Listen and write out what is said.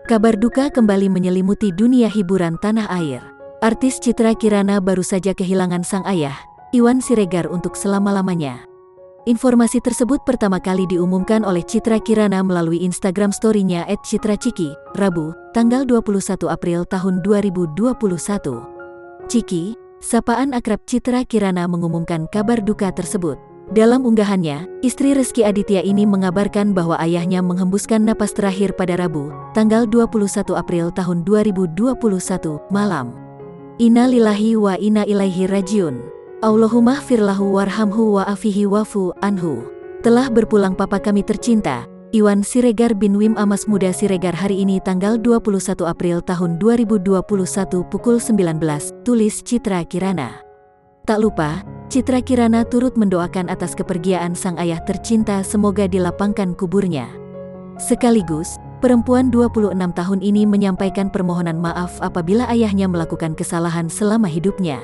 Kabar duka kembali menyelimuti dunia hiburan tanah air. Artis Citra Kirana baru saja kehilangan sang ayah, Iwan Siregar, untuk selama-lamanya. Informasi tersebut pertama kali diumumkan oleh Citra Kirana melalui Instagram story-nya @citraciki, Rabu, tanggal 21 April tahun 2021. Ciki, sapaan akrab Citra Kirana, mengumumkan kabar duka tersebut. Dalam unggahannya, istri Rizky Aditya ini mengabarkan bahwa ayahnya menghembuskan napas terakhir pada Rabu, tanggal 21 April tahun 2021, malam. Inna lillahi wa inna ilaihi rajiun. Allahumma firlahu warhamhu wa afihi wafu anhu. Telah berpulang papa kami tercinta, Iwan Siregar bin Wim Amas Muda Siregar, hari ini tanggal 21 April tahun 2021 pukul 19, tulis Citra Kirana. Tak lupa, Citra Kirana turut mendoakan atas kepergian sang ayah tercinta, semoga dilapangkan kuburnya. Sekaligus, perempuan 26 tahun ini menyampaikan permohonan maaf apabila ayahnya melakukan kesalahan selama hidupnya.